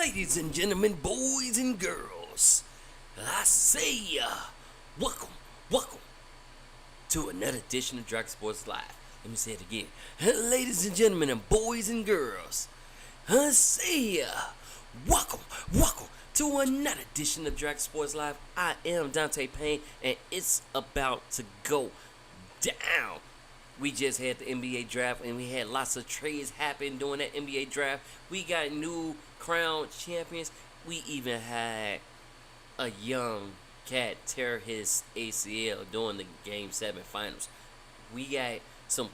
Ladies and gentlemen, boys and girls, I say, welcome to another edition of Dragon Sports Live. Let me say it again. Ladies and gentlemen, and boys and girls, I say, welcome to another edition of Dragon Sports Live. I am Dante Payne, and it's about to go down. We just had the NBA draft, and we had lots of trades happen during that NBA draft. We got new crowned champions. We even had a young cat tear his ACL during the Game 7 finals. We got some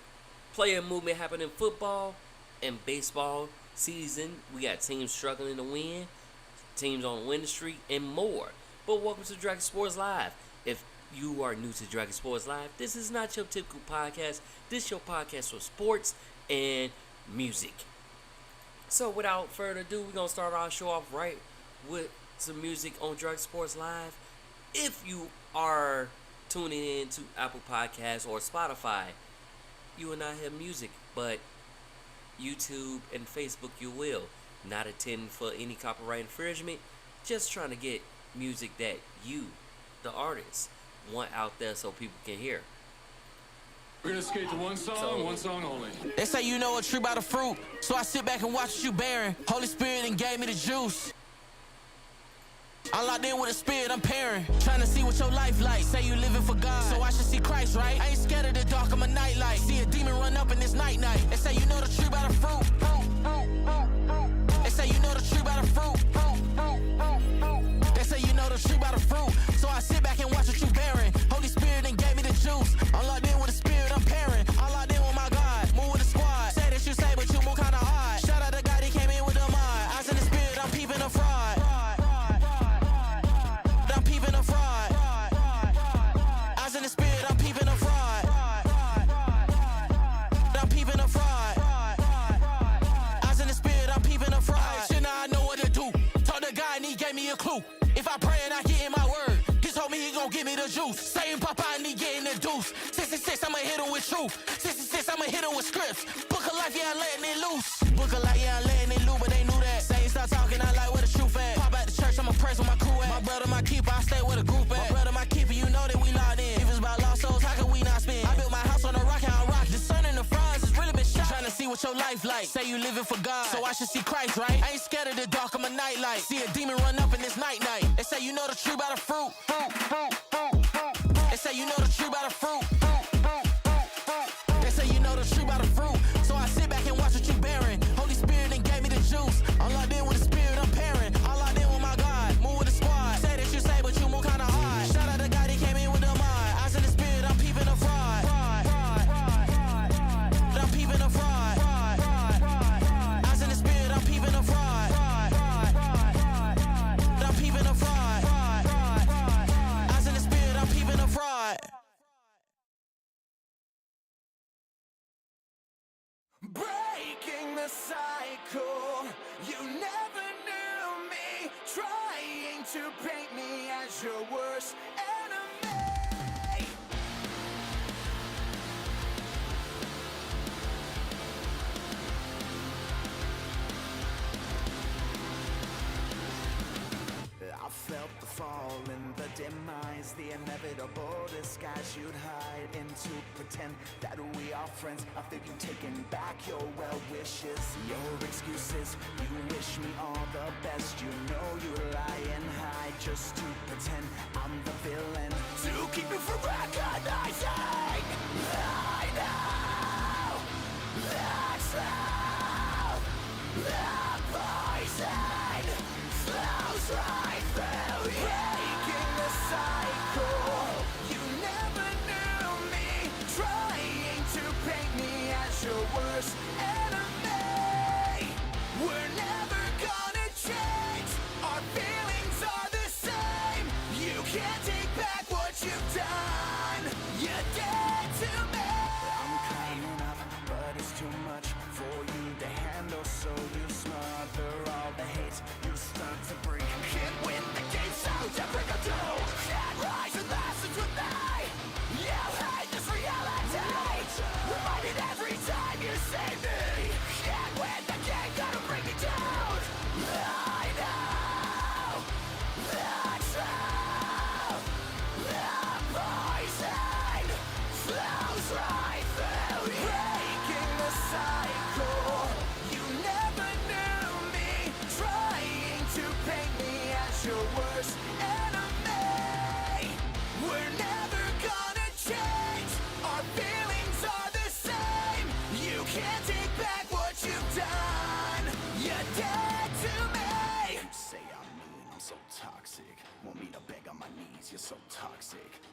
player movement happening in football and baseball season. We got teams struggling to win, teams on the winning streak, and more. But welcome to Dragon Sports Live. If you are new to Dragon Sports Live, this is not your typical podcast. This is your podcast for sports and music. So without further ado, we're going to start our show off right with some music on Dragon Sports Live. If you are tuning in to Apple Podcasts or Spotify, you will not hear music, but YouTube and Facebook you will. Not intending for any copyright infringement, just trying to get music that you, the artist, want out there so people can hear. We're gonna skate to one song only. They say you know a tree by the fruit, so I sit back and watch what you bearing. Holy Spirit and gave me the juice. I'm locked in with the spirit, I'm pairing. Trying to see what your life like. Say you living for God, so I should see Christ, right? I ain't scared of the dark, I'm a nightlight. See a demon run up in this night. They say you know the tree by the fruit. They say you know the tree by the fruit. They say you know the tree by the fruit, so I sit back and watch what you bearing. Holy Spirit and gave me the juice. I'm locked in with the spirit, I'm pairing. I'm locked in with my God, move with the squad. Say that you say, but you move kinda hard. Shout out to God, he came in with the mind. Eyes in the spirit, I'm peeping a fraud. I'm peeping a fraud. Eyes in the spirit, I'm peeping a fraud. I'm peeping a fraud. Eyes in the spirit, I'm peeping a fraud. Shit, now I know what to do. Told the guy and he gave me a clue. If I pray and I get in my word, he told me he gon' give me the juice. Saying Papa and he getting the deuce. 66, I'ma hit him with truth. 66, I'ma hit him with scripts. Book of life, yeah, I'm letting it loose. Book of life, yeah, I'm letting it loose, but they knew that. Saying stop talking, I like where the truth at. Pop at the church, I'ma praise with my crew at. My brother, my keeper, I stay with a group at. My brother, my keeper, you know that we locked in. If it's about lost souls, how can we not spin? I built my house on a rock, and I rock. The sun and the fronds has really been shot. Trying to see what your life like. Say you living for God, so I should see Christ, right? I ain't scared of the dark, I'm a nightlight. See a demon run up in this night. They say you know the tree by the fruit. They say you know the tree by the fruit. They say you know the tree by the fruit. So I sit back and watch what you bearing. Holy Spirit and gave me the juice. I'm locked in with the spirit, I'm pairing. I'm locked in with my God, move with the squad. Say that you say, but you move kinda hard. Shout out to God, he came in with the mind. Eyes in the spirit, I'm peeping a fraud. I'm peeping a fraud. Eyes in the spirit, I'm peeping a fraud. I'm peeping a fraud. Eyes in the spirit, I'm peeping a fraud. Breaking the cycle, you never knew me. Trying to paint me as your worst enemy. I felt the fall and the demise, the inevitable disguise you'd hide into, pretend that we are friends. I think you've taken back your well wishes, your excuses. You wish me all the best. You know you lie and hide just to pretend I'm the villain, to keep you from recognizing. I know that's how the poison flows right through you. Breaking the cycle, you never knew me. Trying to paint me as your worst enemy. We're never gonna change. Our feelings are the same. You can't take back what you've done. You're dead to me. I'm climbing up, but it's too much for you to handle, so you smother all the hate. You start to break. Can't win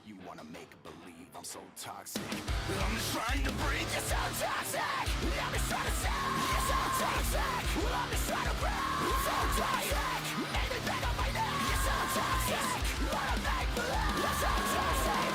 You wanna make believe I'm so toxic. I'm just trying to breathe. You're so toxic. I'm just trying to say you're so toxic. I'm just trying to breathe. You're so toxic. Make me beg on my knees. You're so toxic. Wanna make believe. You're so toxic.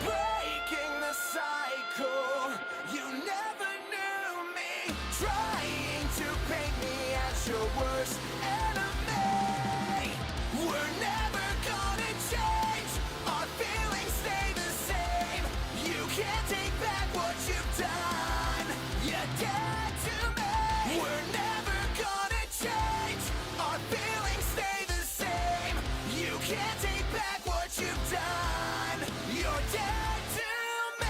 Breaking the cycle, you never knew me. Trying to paint me as your worst enemy. We're never gonna change, our feelings stay the same. You can't take back what you've done, you're dead to me. We're never gonna change, our feelings stay the same. You can't take back what you've done, you're dead to me.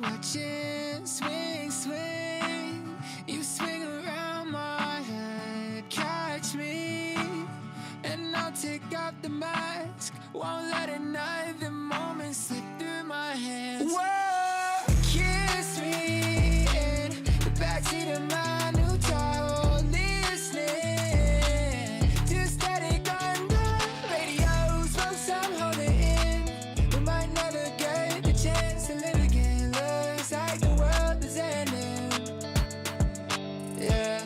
watching, swing, swing. You swing around my head, catch me, and I'll take off the mask. Won't let another moment slip through my hands. Whoa, kiss me in the backseat of my new Tahoe, listening to static on the radio. Smoke some, hold it in. We might never get the chance to live again. Looks like the world is ending. Yeah,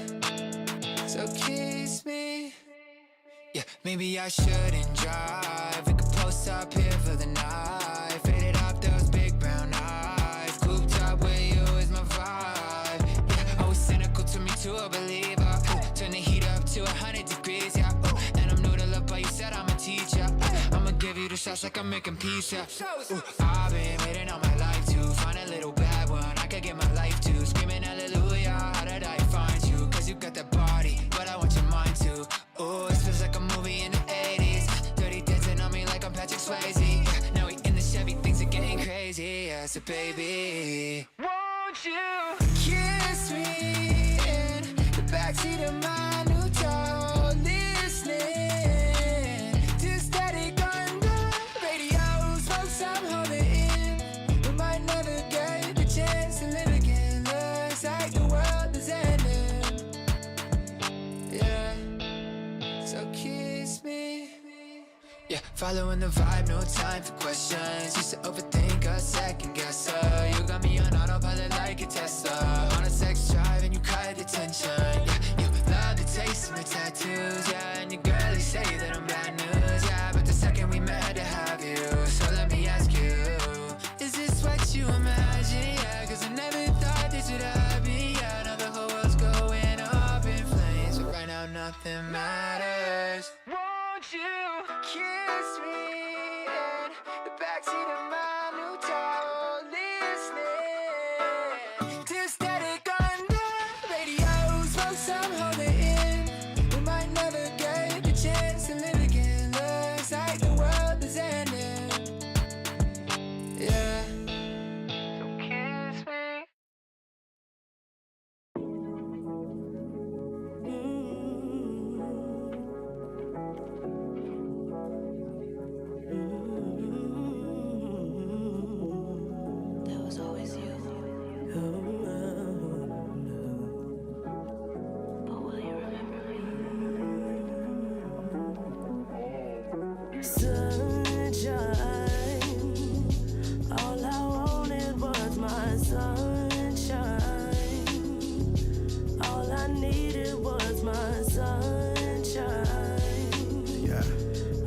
so kiss me. Yeah, maybe I shouldn't drive. We could post up here for the night. Faded off those big brown eyes. Cooped up with you is my vibe. Yeah, always cynical to me too, a believer. Turn the heat up to 100 degrees, yeah. And I'm new to love, but you said I'm a teacher. I'ma give you the shots like I'm making pizza. I've been waiting all my life to find a little bad one I could give my life to. Screaming hallelujah, how did I find you? Cause you got that body, but I want your mind too. Ooh, this feels like a movie in the 80s. Dirty dancing on me like I'm Patrick Swayze. Yeah, now we in the Chevy, things are getting crazy. Yeah, so baby, won't you kiss me in the backseat of my new Tahoe, listening to static on the radio. Smoke some, hold it in. We might never get the chance to live again. Looks like the world is ending. Yeah, so kiss me. Yeah, following the vibe, no time for questions. Used to overthink a second guesser. You got me on autopilot like a Tesla. On a sex drive and you cut the tension. Yeah, you love the taste of my tattoos. Yeah, and your girlie say that I'm bad news. Yeah, but the second we met, had to have you. So let me ask you, is this what you imagine? Yeah, cause I never thought this would happen. Yeah, now the whole world's going up in flames, but right now nothing matters. Won't you kiss me in the backseat of my new Tahoe, listening to static on the radio. Smoke some, hold it in. We might never get the chance to live again. Looks like the world is ending. Yeah, so kiss me. That was always you. But will you remember me? Sunshine. All I wanted was my sunshine. All I needed was my sunshine. Yeah.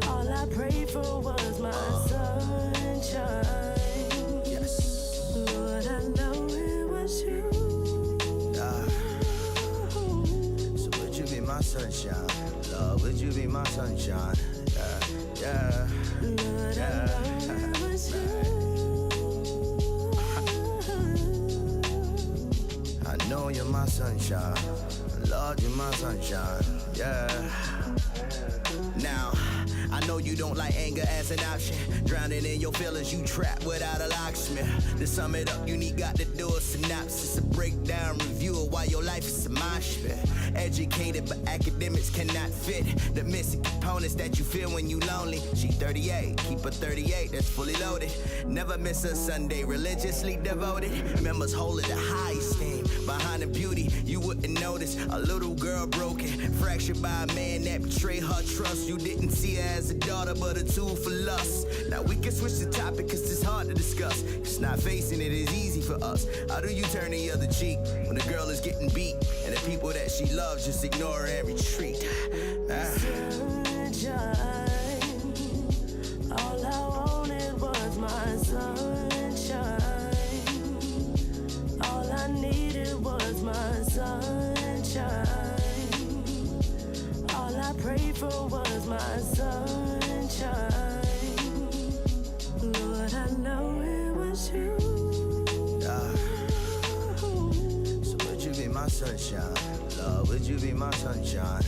All I prayed for was my sunshine. Yes. Lord, I know it was you. So would you be my sunshine? Love, would you be my sunshine? Yeah. Lord, I know it was you. I know you're my sunshine. Lord, you're my sunshine. Yeah. Now, I know you don't like anger as an option. Drowning in your feelings, you trapped without a locksmith. To sum it up, you need got to do a synopsis, a breakdown review of why your life is a mosh pit. Educated, but academics cannot fit the missing components that you feel when you lonely. She 38, keep her 38, that's fully loaded. Never miss a Sunday, religiously devoted. Members hold it a high esteem. Behind the beauty, you wouldn't notice. A little girl broken, fractured by a man that betrayed her trust. You didn't see her as a daughter, but a tool for lust. Now we can switch the topic, cause it's hard to discuss. Cause not facing it is easy for us. How do you turn the other cheek when the girl is getting beat and the people that she loves just ignore her and retreat? Sunshine. All I wanted was my sunshine. All I needed was my sunshine. All I prayed for was my sunshine. Lord, I know it was you. So would you be my sunshine? Love, would you be my sunshine?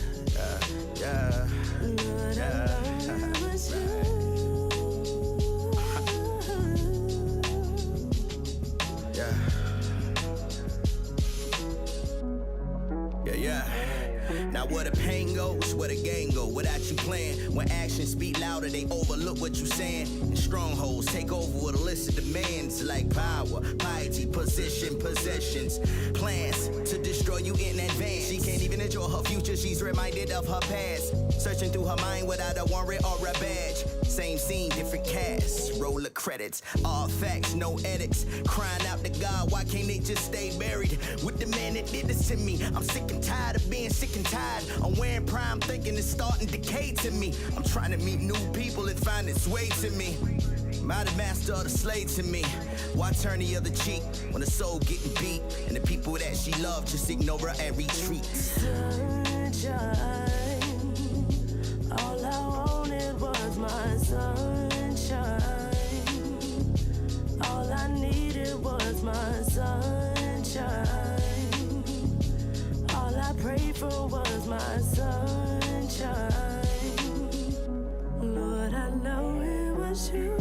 Yeah. Lord, I know it was you. Yeah. Now where the pain goes, where the game go, without you playing. When actions speak louder, they overlook what you saying. And strongholds take over with a list of demands like power, piety, position, possessions, plans to destroy you in advance. She can't even enjoy her future, she's reminded of her past. Searching through her mind without a warrant or a badge. Same scene, different cast, roll of credits, all facts, no edits. Crying out to God, why can't they just stay buried with the man that did this to me? I'm sick and tired of being sick and tired. I'm wearing prime, thinking it's starting to decay to me. I'm trying to meet new people and find its way to me. Am I the master or the slave to me? Why turn the other cheek when the soul getting beat and the people that she loved just ignore her and retreat? Sunshine, all I wanted was my sunshine. All I needed was my sunshine. All I prayed for was my sunshine. Lord, I know it was you.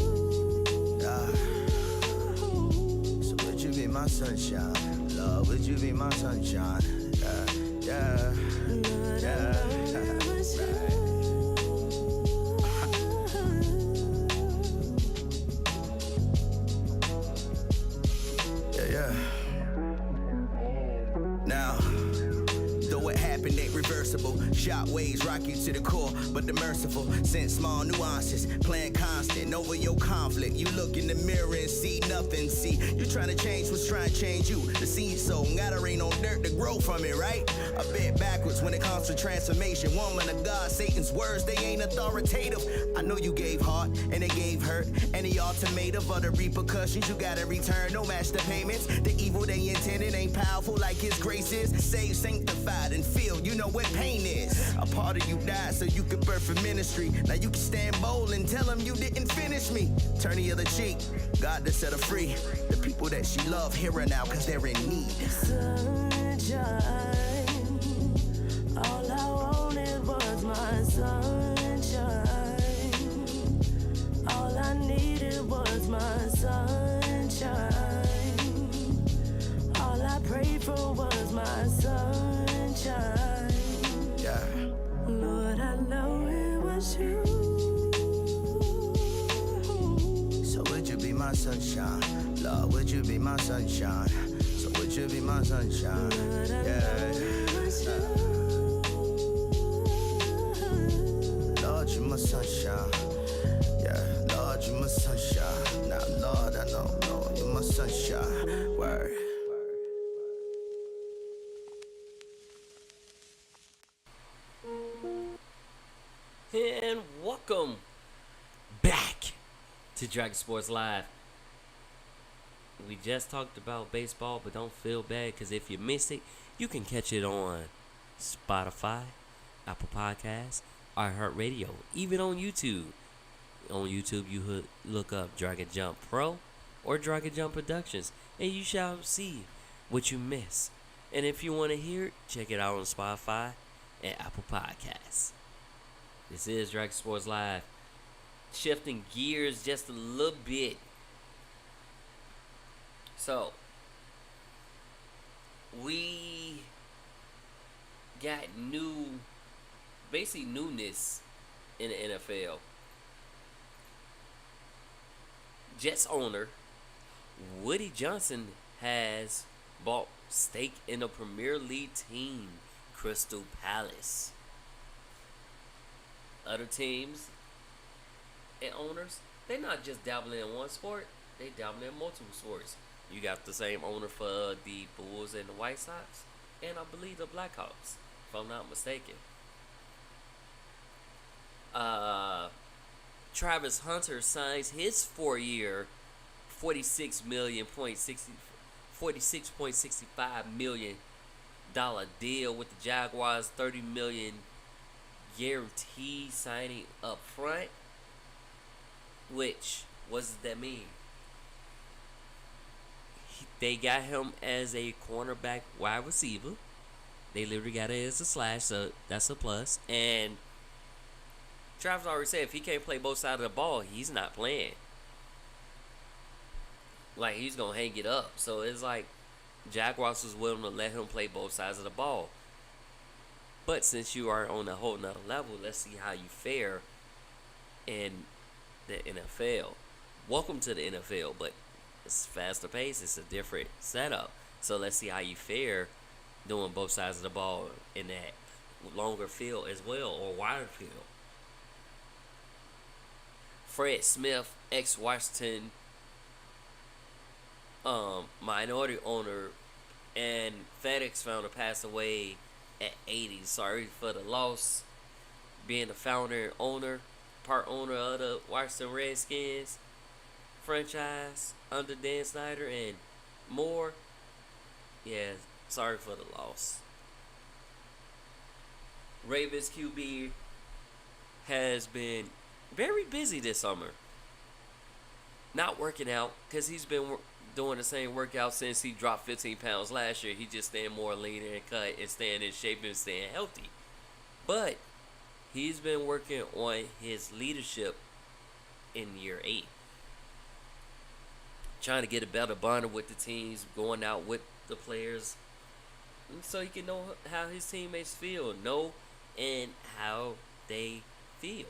So would you be my sunshine? Lord, would you be my sunshine? Yeah. Lord, I know it was you. Now, though it happened ain't reversible. Shot waves rock you to the core, but the merciful sense small nuances, playing constant over your conflict. You look in the mirror and see nothing. See, you trying to change what's trying to change you. The seed soul gotta rain on dirt to grow from it, right? A bit backwards when it comes to transformation. Woman of God, Satan's words, they ain't authoritative. I know you gave heart and it gave hurt. Any ultimatum of the repercussions you gotta return. No match the payments. The evil they intended ain't powerful like his grace is. Saved, sanctified, and filled. You know what pain is. A part of you died so you could birth a ministry. Now you can stand bold and tell him you didn't finish me. Turn the other cheek. God to set her free. The people that she loved hear her now cause they're in need. Sunshine, all I wanted was my sunshine. All I needed was my sunshine. All I prayed for was my sunshine. Yeah. Lord, I know it was you. So would you be my sunshine? Lord, would you be my sunshine? So would you be my sunshine? Lord, I know it was you. Lord, you my sunshine. Yeah, Lord, you my sunshine. Now, Lord, I know, Lord, you my sunshine. Word. And welcome back to Dragon Sports Live. We just talked about baseball, but don't feel bad because if you missed it, you can catch it on Spotify, Apple Podcasts, iHeartRadio, even on YouTube. On YouTube, you look up DragonJumppro or Dragon Jump Productions, and you shall see what you miss. And if you want to hear it, check it out on Spotify and Apple Podcasts. This is Dragon Sports Live. Shifting gears just a little bit. So, we got newness in the NFL. Jets owner Woody Johnson has bought stake in a Premier League team, Crystal Palace. Other teams and owners, they're not just dabbling in one sport, they dabbling in multiple sports. You got the same owner for the Bulls and the White Sox, and I believe the Blackhawks, if I'm not mistaken. Travis Hunter signs his 4-year, $46.65 million deal with the Jaguars, $30 million guarantee signing up front. Which, what does that mean? They got him as a cornerback wide receiver. They literally got it as a slash, so that's a plus. And Travis already said if he can't play both sides of the ball, he's not playing. Like, he's going to hang it up. So it's like Jaguars was willing to let him play both sides of the ball. But since you are on a whole nother level, let's see how you fare in the NFL. Welcome to the NFL, but it's faster pace. It's a different setup. So let's see how you fare doing both sides of the ball in that longer field as well, or wider field. Fred Smith, ex-Washington minority owner and FedEx founder, passed away at 80. Sorry for the loss. Being the founder and owner, part owner of the Washington Redskins franchise under Dan Snyder and more. Yeah, sorry for the loss. Ravens QB has been very busy this summer. Not working out because he's been doing the same workout since he dropped 15 pounds last year. He just staying more lean and cut and staying in shape and staying healthy. But he's been working on his leadership in year 8. Trying to get a better bond with the teams, going out with the players, so he can know how his teammates feel, and how they feel.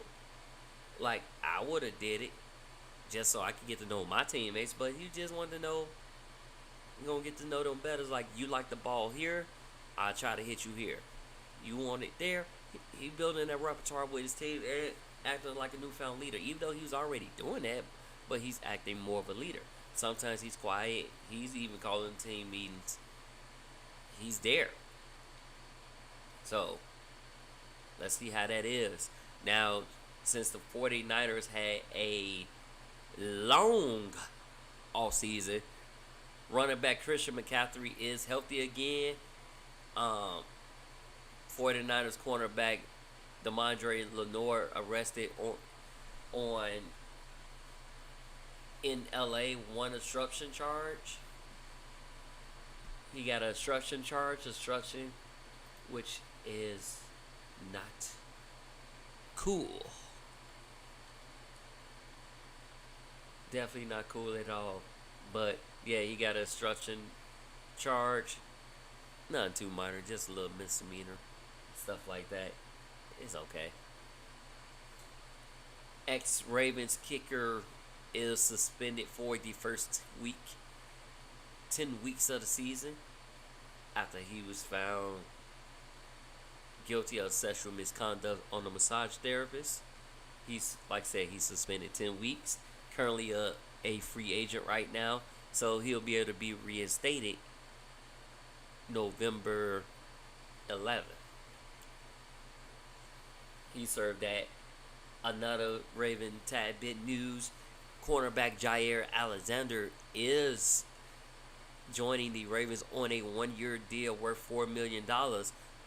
Like, I would have did it just so I could get to know my teammates, but you just want to know, you're going to get to know them better. It's like, you like the ball here, I'll try to hit you here. You want it there. He building that repertoire with his team and acting like a newfound leader, even though he was already doing that, but he's acting more of a leader. Sometimes he's quiet. He's even calling team meetings. He's there. So, let's see how that is. Now, since the 49ers had a long offseason, running back Christian McCaffrey is healthy again. 49ers cornerback Demondre Lenore arrested in LA, one obstruction charge. He got an obstruction charge, which is not cool. Definitely not cool at all. But yeah, he got an obstruction charge. Nothing too minor, just a little misdemeanor. Stuff like that. It's okay. Ex-Ravens kicker is suspended for the first 10 weeks of the season after he was found guilty of sexual misconduct on a massage therapist. He's, like I said, he's suspended 10 weeks. Currently a free agent right now, so he'll be able to be reinstated November 11th. He served that. Another Raven tad bit news. Cornerback Jair Alexander is joining the Ravens on a 1-year deal worth $4 million,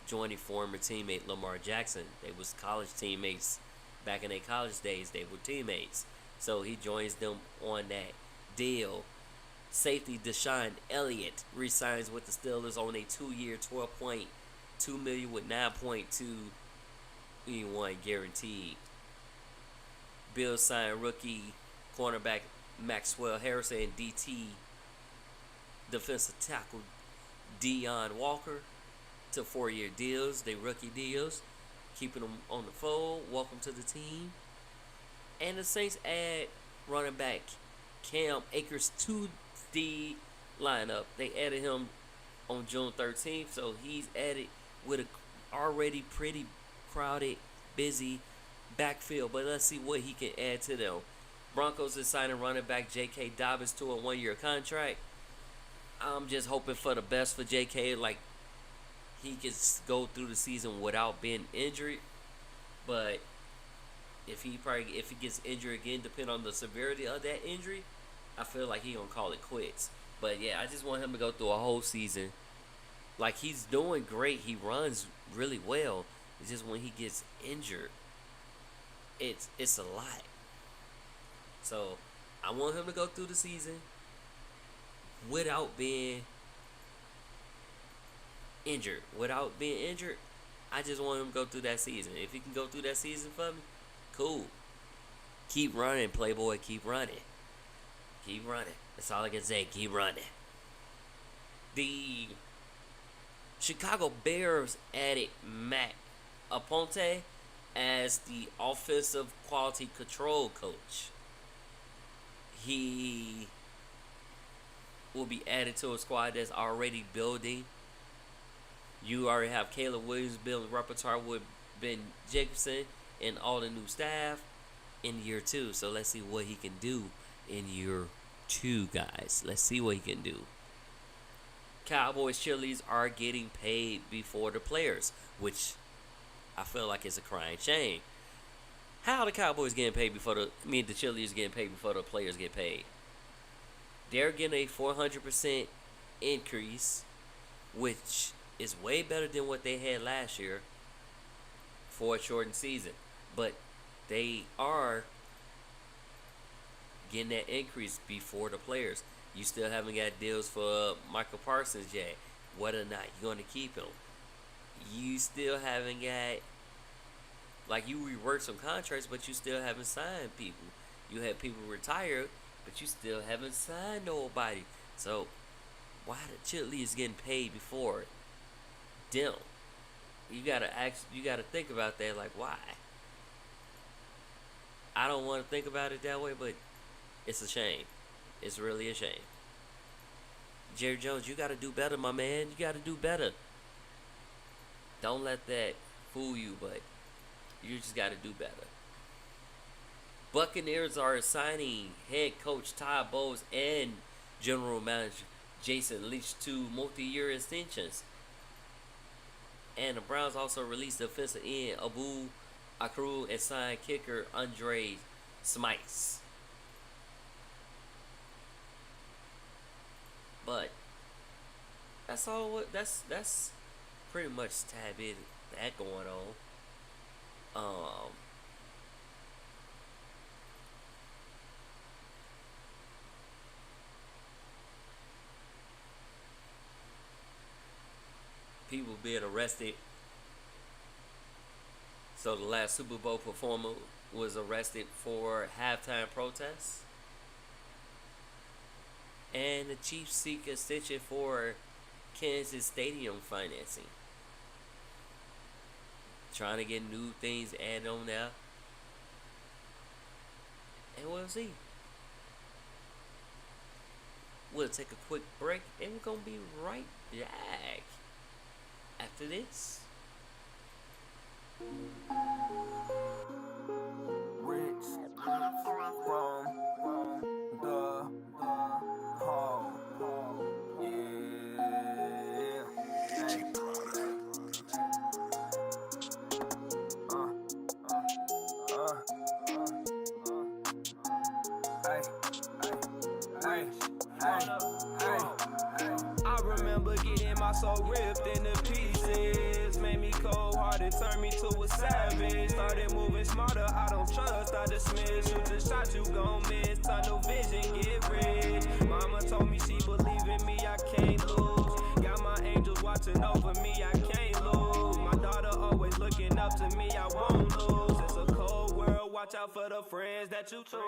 joining former teammate Lamar Jackson. They was college teammates back in their college days. They were teammates. So he joins them on that deal. Safety Deshaun Elliott resigns with the Steelers on a 2-year, $12.2 million with $9.2 million guaranteed. Bills signed rookie cornerback Maxwell Harrison and DT defensive tackle Deion Walker to 4-year deals. They rookie deals, keeping them on the fold. Welcome to the team. And the Saints add running back Cam Akers to the lineup. They added him on June 13th, so he's added with a already pretty crowded, busy backfield. But let's see what he can add to them. Broncos is signing running back J.K. Dobbins to a 1-year contract. I'm just hoping for the best for J.K. Like, he can go through the season without being injured. But if he gets injured again, depending on the severity of that injury, I feel like he gonna call it quits. But yeah, I just want him to go through a whole season. Like, he's doing great. He runs really well. It's just when he gets injured, it's a lot. So I want him to go through the season without being injured. I just want him to go through that season. If he can go through that season for me, cool. Keep running, Playboy. Keep running. That's all I can say. Keep running. The Chicago Bears added Matt Aponte as the offensive quality control coach. He will be added to a squad that's already building. You already have Caleb Williams building repertoire with Ben Jacobson and all the new staff in year 2. So let's see what he can do in year 2, guys. Let's see what he can do. Cowboys cheerleaders are getting paid before the players, which I feel like it's a crying shame. How are the Cowboys getting paid before the cheerleaders getting paid before the players get paid? They're getting a 400% increase, which is way better than what they had last year for a shortened season. But they are getting that increase before the players. You still haven't got deals for Michael Parsons yet, whether or not you're going to keep him. You still haven't got, like, you reworked some contracts, but you still haven't signed people. You had people retire, but you still haven't signed nobody. So why the cheerleaders getting paid before them? You gotta think about that. Like, why? I don't want to think about it that way, but it's a shame. It's really a shame. Jerry Jones, you gotta do better, my man. You gotta do better. Don't let that fool you, but you just gotta do better. Buccaneers are signing head coach Todd Bowles and general manager Jason Leach to multi-year extensions. And the Browns also released defensive end Abu Akru and signed kicker Andre Smites. But that's all. That's pretty much tab it that going on. People being arrested. So the last Super Bowl performer was arrested for halftime protests. And the Chiefs seek extension for Kansas Stadium financing. Trying to get new things added on there. And we'll see. We'll take a quick break and we're going to be right back after this. Rich from the hall. Yeah. I remember getting my soul ripped into pieces. Made me cold-hearted, turned me to a savage. Started moving smarter, I don't trust, I dismiss. Shoot the shot, you gon' miss. Tunnel vision, get rich. Mama told me she believe in me, I can't lose. Got my angels watching over me, I can't lose. My daughter always looking up to me, I won't lose. It's a cold world, watch out for the friends that you choose.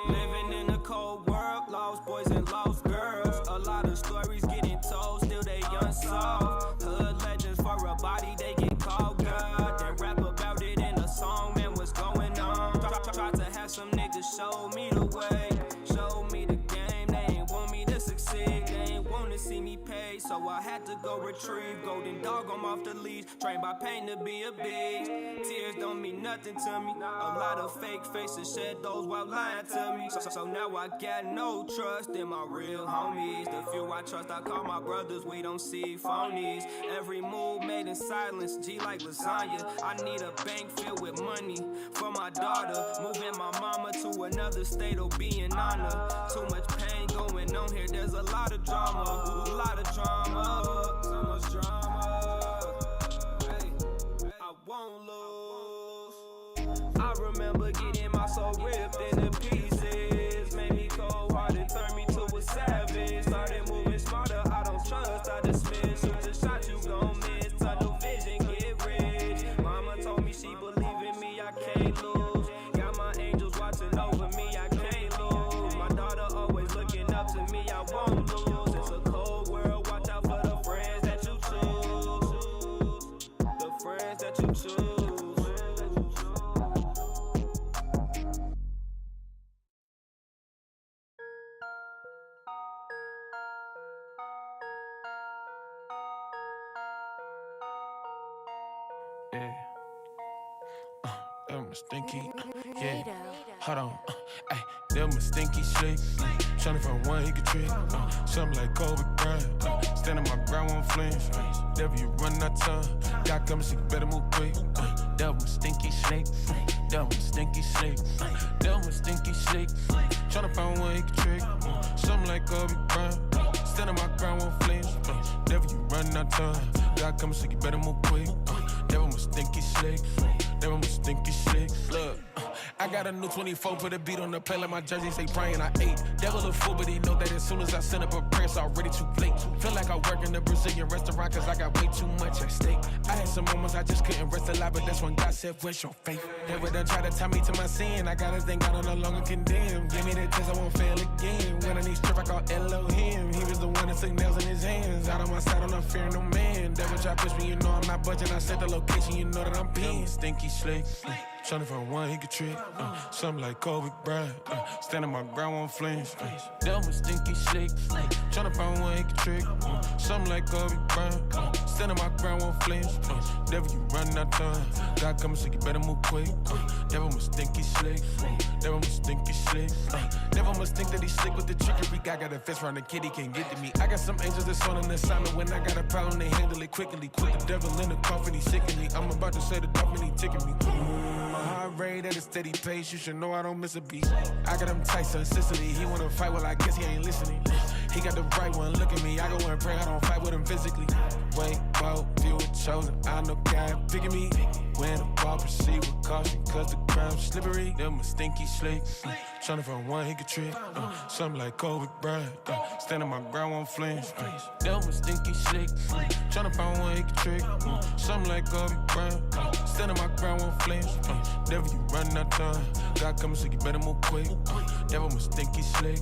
Living in a cold world, lost boys and lost girls. A lot of stories getting told, still they unsolved. Hood legends for a body, they get called God. Then rap about it in a song, man, what's going on? Try to have some niggas show me the way, show me the game. They ain't want me to succeed, they ain't want to see me pay. So I had to go retrieve golden dog, I'm off the leash. Trained by pain to be a beast. Tears don't mean nothing to me. A lot of fake faces shed those while lying to me. So now I got no trust in my real homies. The few I trust, I call my brothers, we don't see phonies. Every move made in silence, G like lasagna. I need a bank filled with money for my daughter. Moving my mama to another state will be an honor. Too much pain going on here, there's a lot of drama. A lot of drama, so much drama. Hey, I won't lose. I remember getting my soul ripped into pieces. Made me cold-hearted, turned me to a savage. Started moving smarter, I don't trust, I dismiss. Shoot the shot, you gon' miss. Tunnel vision, get rich. Mama told me she believe in me, I can't lose. Got my angels watching over me, I can't lose. My daughter always looking up to me, I won't lose. It's a cold world, watch out for the friends that you choose. Yeah. Them stinky, yeah. Hold on, ay, them a stinky slick. Tryna find one he could trick. Something like Kobe Bryant. Standing my ground, won't flinch. Devil, you run out time. God come so you better move quick. Them a stinky slick. Them a stinky slick. Them a stinky slick. Tryna find one he could trick. Something like Kobe Bryant. Standing my ground, won't flinch. Devil, you run out time. God come so you better move quick. Devil, a stinky slick. Devil, a stinky slick. Look. I got a new 24, put a beat on the play like my jersey say Brian, I ate. Devil a fool, but he know that as soon as I send up a prayer, it's already too late. Feel like I work in a Brazilian restaurant, cause I got way too much at stake. I had some moments I just couldn't rest alive, but that's when God said, where's your faith? Devil done try to tie me to my sin, I gotta think I don't no longer condemn. Give me that chance, I won't fail again. When I need strength, I call Elohim. He was the one that took nails in his hands. Out of my side, I'm not fearing no man. Devil try to push me, you know I'm not budging. I set the location, you know that I'm peeing. Stinky slick. Tryna find one he could trick. Something like Kobe Bryant. Standing my ground, won't flinch. Them a stinky slick. Tryna find one he could trick. Something like Kobe Bryant. Standing my ground, won't flinch. Devil, you run out time. God coming, so you better move quick. Devil must think he's slick. Devil must think he's slick. Devil must think that he's slick with the trickery. God got a fist round the kid, he can't get to me. I got some angels that's on an assignment. When I got a problem, they handle it quickly. Quit the devil in the coffin, he sick me. I'm about to say the dolphin, he ticking me. My heart rate at a steady pace, you should know I don't miss a beat. I got him tight, son, Sicily. He wanna fight, well, I guess he ain't listening. He got the right one, look at me. I go and pray, I don't fight with him physically. Wait, whoa, few were chosen. I know God picking me. When the ball proceed with caution, cause the ground's slippery. Them a stinky slick. Tryna find one he could trick. Something like Kobe Bryant. Standing my ground, won't flinch. Them a stinky slick. Tryna find one he could trick. Something like Kobe Bryant. Standing my ground, won't flinch. Devil, you run out time. God coming, so you better move quick. Devil must think he's slick.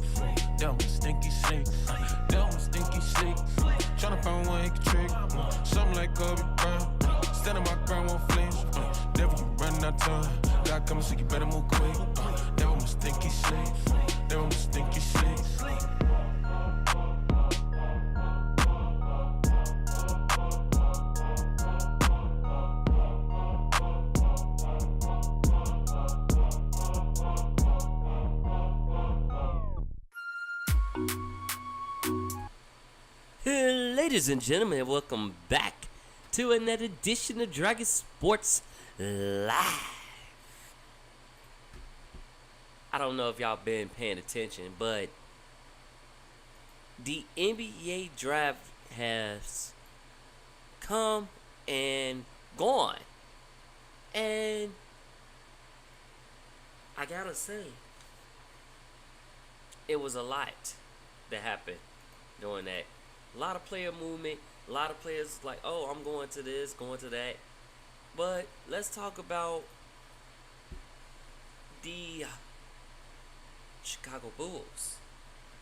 Devil must think he's slick. Devil must think he's slick. Tryna find one he could trick. Something like Kobe Bryant. Standing my ground, won't flinch. Devil, you run out time. God coming, so you better move quick. Devil must think he's slick. Devil must think he's slick. Ladies and gentlemen, welcome back to another edition of Dragon Sports Live. I don't know if y'all been paying attention, but the NBA draft has come and gone. And I gotta say, it was a lot that happened during that. A lot of player movement, a lot of players like, oh, I'm going to this, going to that. But let's talk about the Chicago Bulls.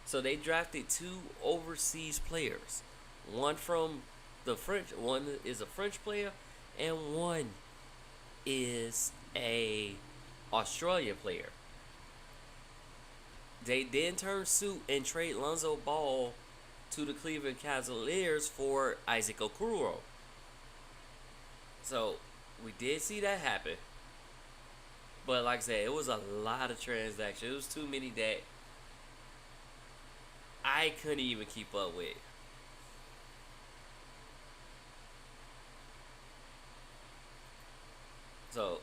So they drafted 2 overseas players. One from the French, one is a French player, and one is a Australian player. They then turned suit and trade Lonzo Ball to the Cleveland Cavaliers for Isaac Okoro. So we did see that happen. But like I said, it was a lot of transactions. It was too many that I couldn't even keep up with. So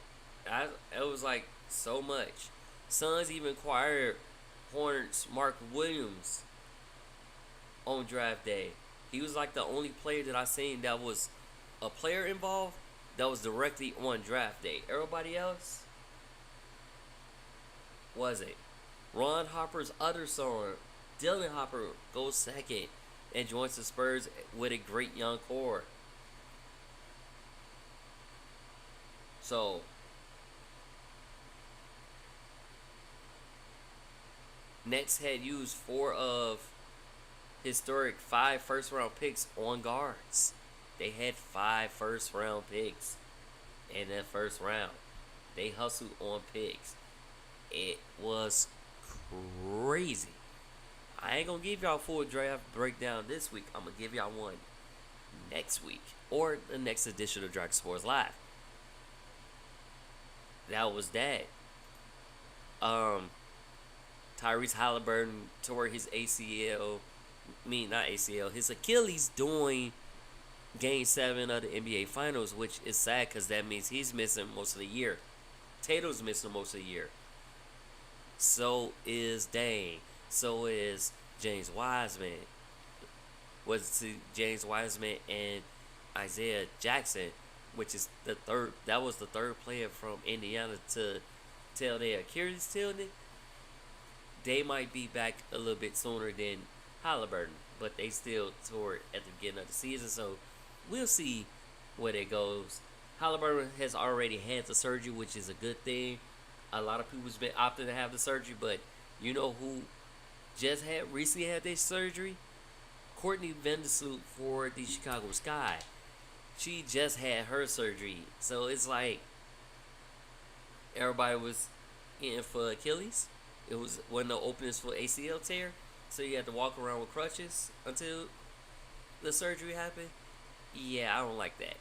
it was like so much. Suns even acquired Hornets Mark Williams on draft day. He was like the only player that I seen that was a player involved that was directly on draft day. Everybody else wasn't. Ron Harper's other son, Dylan Harper, goes second and joins the Spurs with a great young core. So Nets had used 4 of historic 5 first-round picks on guards. They had 5 first-round picks in that first round. They hustled on picks. It was crazy. I ain't gonna give y'all a full draft breakdown this week. I'm gonna give y'all one next week or the next edition of Dragon Sports Live. that was that. Tyrese Halliburton tore his ACL. Not ACL. His Achilles during Game 7 of the NBA Finals, which is sad because that means he's missing most of the year. Tato's missing most of the year. So is Dame. So is James Wiseman. James Wiseman and Isaiah Jackson, which is the third. That was the third player from Indiana to tell their Achilles tendon. They might be back a little bit sooner than Halliburton, but they still tore it at the beginning of the season. So we'll see where it goes. Halliburton has already had the surgery, which is a good thing. A lot of people's been opting to have the surgery, but you know who just recently had their surgery? Courtney Vandersloot for the Chicago Sky. She just had her surgery. So it's like everybody was in for Achilles. It wasn't no openings for ACL tear. So you had to walk around with crutches until the surgery happened. Yeah, I don't like that.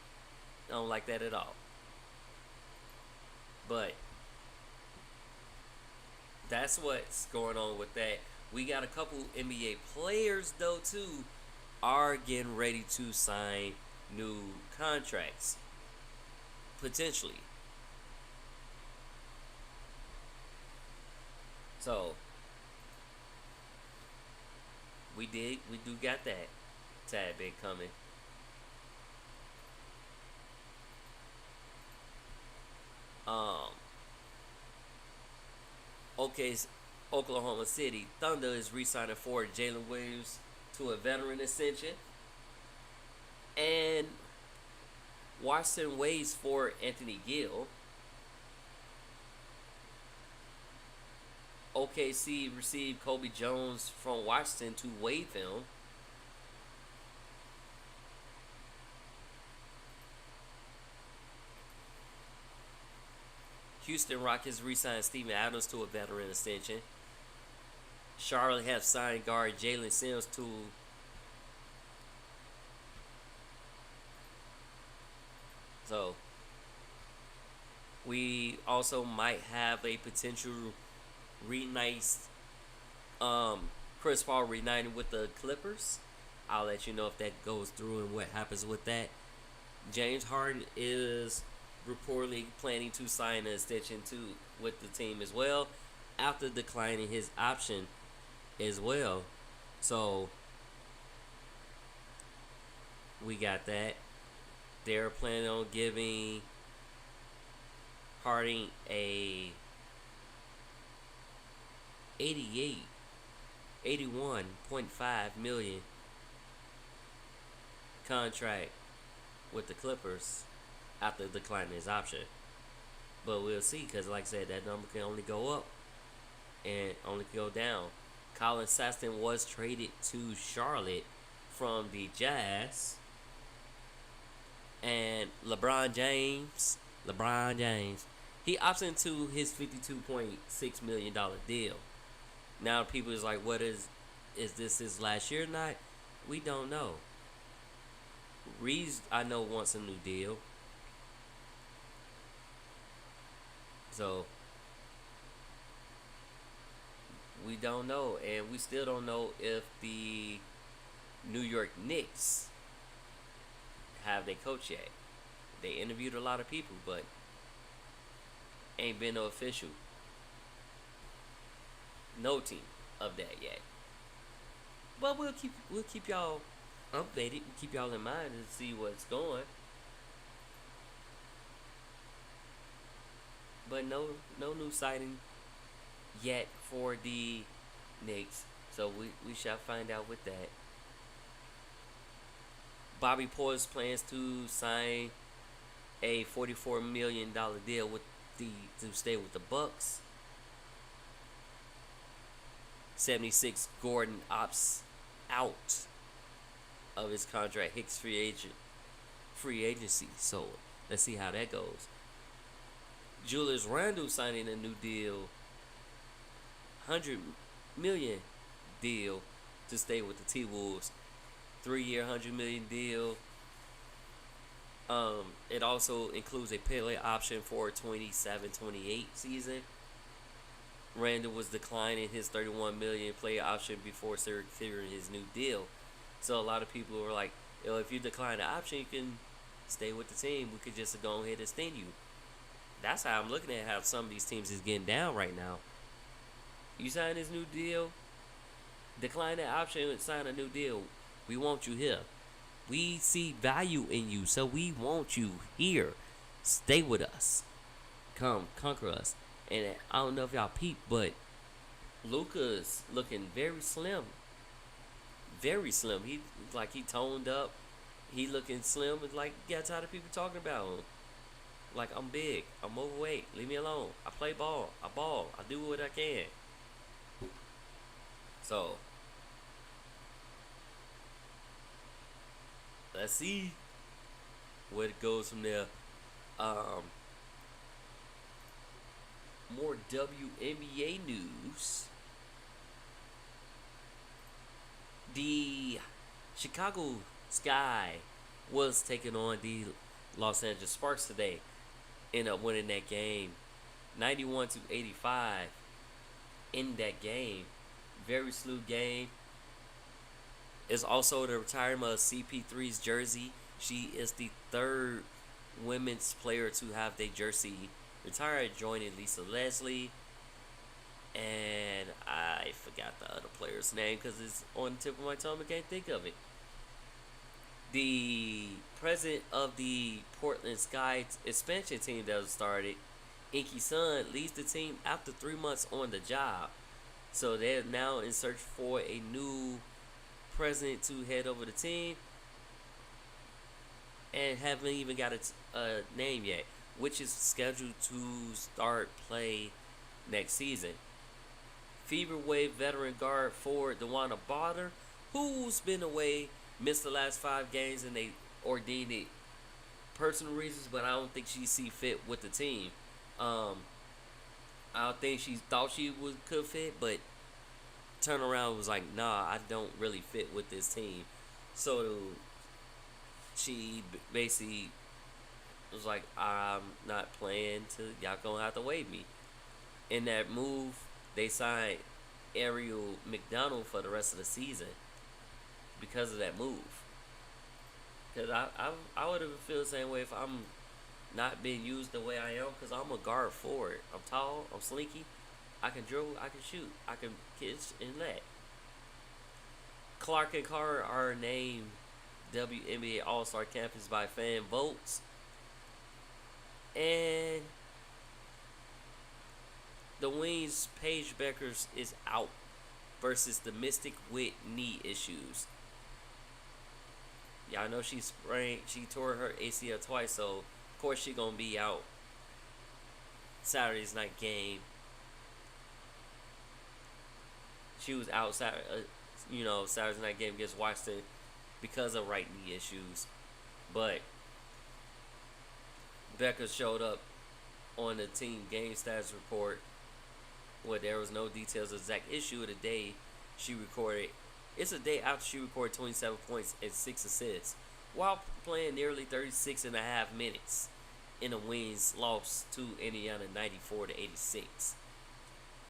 I don't like that at all. But that's what's going on with that. We got a couple NBA players, though, too, are getting ready to sign new contracts. Potentially. So, we do got that tad bit coming. Okay, Oklahoma City Thunder is re-signing for Jalen Williams to a veteran extension, and Washington waits for Anthony Gill. OKC received Kobe Jones from Washington to waive him. Houston Rockets re-signed Steven Adams to a veteran extension. Charlotte have signed guard Jalen Sims to so we also might have a potential Chris Paul reuniting with the Clippers. I'll let you know if that goes through and what happens with that. James Harden is reportedly planning to sign an extension with the team as well, after declining his option as well. So we got that. They're planning on giving Harden a 81.5 million contract with the Clippers after declining his option. But we'll see, because like I said, that number can only go up and only go down. Colin Sexton was traded to Charlotte from the Jazz. And LeBron James, he opts into his $52.6 million deal. Now people is like, what is this his last year or not? We don't know. Reeves, I know, wants a new deal. So we don't know, and we still don't know if the New York Knicks have their coach yet. They interviewed a lot of people, but ain't been no official, no team of that yet. But we'll keep y'all updated. We'll keep y'all in mind and see what's going. But no new sighting yet for the Knicks. So we shall find out with that. Bobby Portis plans to sign a $44 million deal to stay with the Bucks. 76 Gordon opts out of his contract. Hicks free agency. So let's see how that goes. Julius Randle signing a new deal, $100 million deal to stay with the T-Wolves. 3-year, $100 million deal. It also includes a pay option for 27-28 season. Randall was declining his $31 million player option before securing his new deal. So a lot of people were like, yo, if you decline the option, you can stay with the team. We could just go ahead and extend you. That's how I'm looking at how some of these teams is getting down right now. You sign this new deal, decline that option and sign a new deal. We want you here. We see value in you, so we want you here. Stay with us. Come, conquer us. And I don't know if y'all peep, but Luka's looking very slim. Very slim. He toned up. He looking slim. It's like you got tired of people talking about him. Like, I'm big. I'm overweight. Leave me alone. I play ball. I ball. I do what I can. So, let's see where it goes from there. More WNBA news. The Chicago Sky was taking on the Los Angeles Sparks today. Ended up winning that game 91-85 in that game. Very smooth game. It's also the retirement of CP3's jersey. She is the third women's player to have their jersey retired, joining Lisa Leslie. And I forgot the other player's name because it's on the tip of my tongue. I can't think of it. The president of the Portland Sky expansion team that was started, Inky Sun, leaves the team after 3 months on the job. So they're now in search for a new president to head over the team. And haven't even got a name yet, which is scheduled to start play next season. Feverweight veteran guard forward DeWanna Barter, who's been away, missed the last 5 games, and they ordained it personal reasons, but I don't think she see fit with the team. I don't think she thought she could fit, but turn around was like, nah, I don't really fit with this team. So she basically was like, I'm not playing, y'all gonna have to waive me. In that move, they signed Ariel McDonald for the rest of the season because of that move. Because I would have feel the same way if I'm not being used the way I am, because I'm a guard forward. I'm tall, I'm slinky, I can dribble, I can shoot, I can catch and let. Clark and Carr are named WNBA All-Star Campus by fan votes. And the Wings Paige Beckers is out versus the Mystic with knee issues. Y'all know she tore her ACL twice, so of course she gonna be out Saturday's night game. She was out Saturday's night game against Washington because of right knee issues, but Becker showed up on the team game status report where there was no details of the exact issue of the day she recorded. It's a day after she recorded 27 points and 6 assists while playing nearly 36.5 minutes in a Wings loss to Indiana 94-86.